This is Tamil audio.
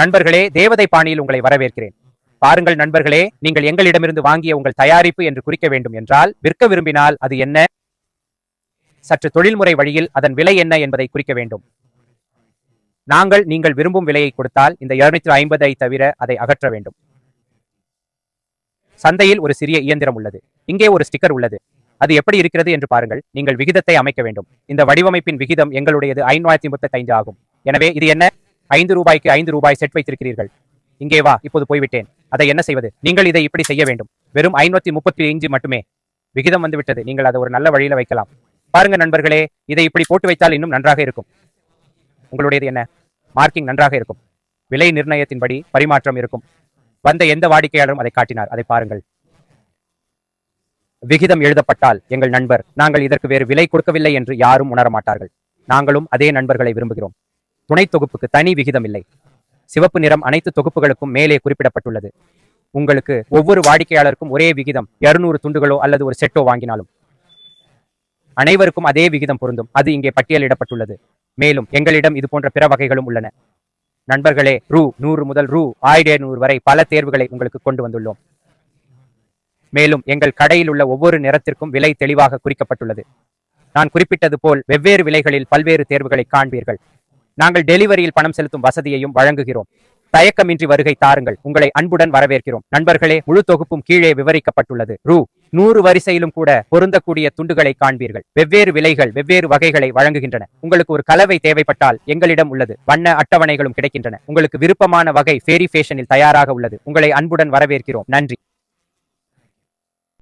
நண்பர்களே, தேவதை பாணியில் உங்களை வரவேற்கிறேன். பாருங்கள் நண்பர்களே, நீங்கள் எங்களிடமிருந்து வாங்கிய உங்கள் தயாரிப்பு என்று குறிக்க வேண்டும் என்றால், விற்க விரும்பினால் அது என்ன, சற்று தொழில்முறை வழியில் அதன் விலை என்ன என்பதை குறிக்க வேண்டும். நீங்கள் விரும்பும் விலையை கொடுத்தால் இந்த 250 தவிர அதை அகற்ற வேண்டும். சந்தையில் ஒரு சிறிய இயந்திரம் உள்ளது. இங்கே ஒரு ஸ்டிக்கர் உள்ளது. அது எப்படி இருக்கிறது என்று பாருங்கள். நீங்கள் விகிதத்தை அமைக்க வேண்டும். இந்த வடிவமைப்பின் விகிதம் எங்களுடையது 535 ஆகும். எனவே இது என்ன, 5 ரூபாய்க்கு 5 ரூபாய் செட் வைத்திருக்கிறீர்கள். இங்கே வா, இப்போது போய்விட்டேன். அதை என்ன செய்வது? நீங்கள் இதை இப்படி செய்ய வேண்டும். வெறும் 535 மட்டுமே. விகிதம் வந்துவிட்டது. நீங்கள் அதை ஒரு நல்ல வழியில வைக்கலாம். பாருங்க நண்பர்களே, இதை இப்படி போட்டு வைத்தால் இன்னும் நன்றாக இருக்கும். உங்களுடையது என்ன? மார்க்கிங் நன்றாக இருக்கும். விலை நிர்ணயத்தின்படி பரிமாற்றம் இருக்கும். வந்த எந்த வாடிக்கையாளரும் அதை காட்டினார். அதை பாருங்கள். விகிதம் எழுதப்பட்டால் எங்கள் நண்பர், நாங்கள் இதற்கு வேறு விலை கொடுக்கவில்லை என்று யாரும் உணர மாட்டார்கள். நாங்களும் அதே நண்பர்களை விரும்புகிறோம். துணை தொகுப்புக்கு தனி விகிதம் இல்லை. சிவப்பு நிறம் அனைத்து தொகுப்புகளுக்கும் மேலே குறிப்பிடப்பட்டுள்ளது. உங்களுக்கு ஒவ்வொரு வாடிக்கையாளருக்கும் ஒரே விகிதம். 200 துண்டுகளோ அல்லது ஒரு செட்டோ வாங்கினாலும் அனைவருக்கும் அதே விகிதம் பொருந்தும். அது இங்கே பட்டியலிடப்பட்டுள்ளது. மேலும் எங்களிடம் இது போன்ற பிற வகைகளும் உள்ளன. நண்பர்களே, ரூ 100 முதல் ரூ 1500 வரை பல தேர்வுகளை உங்களுக்கு கொண்டு வந்துள்ளோம். மேலும் எங்கள் கடையில் உள்ள ஒவ்வொரு நிறத்திற்கும் விலை தெளிவாக குறிக்கப்பட்டுள்ளது. நான் குறிப்பிட்டது போல் வெவ்வேறு விலைகளில் பல்வேறு தேர்வுகளை காண்பீர்கள். நாங்கள் டெலிவரியில் பணம் செலுத்தும் வசதியையும் வழங்குகிறோம். தயக்கமின்றி வருகை தாருங்கள். உங்களை அன்புடன் வரவேற்கிறோம். நண்பர்களே, முழு தொகுப்பும் கீழே விவரிக்கப்பட்டுள்ளது. ரூ 100 வரிசையிலும் கூட பொருந்தக்கூடிய துண்டுகளை காண்பீர்கள். வெவ்வேறு விலைகள் வெவ்வேறு வகைகளை வழங்குகின்றன. உங்களுக்கு ஒரு கலவை தேவைப்பட்டால் எங்களிடம் உள்ளது. வண்ண அட்டவணைகளும் கிடைக்கின்றன. உங்களுக்கு விருப்பமான வகை ஃபேரி ஃபேஷனில் தயாராக உள்ளது. உங்களை அன்புடன் வரவேற்கிறோம். நன்றி.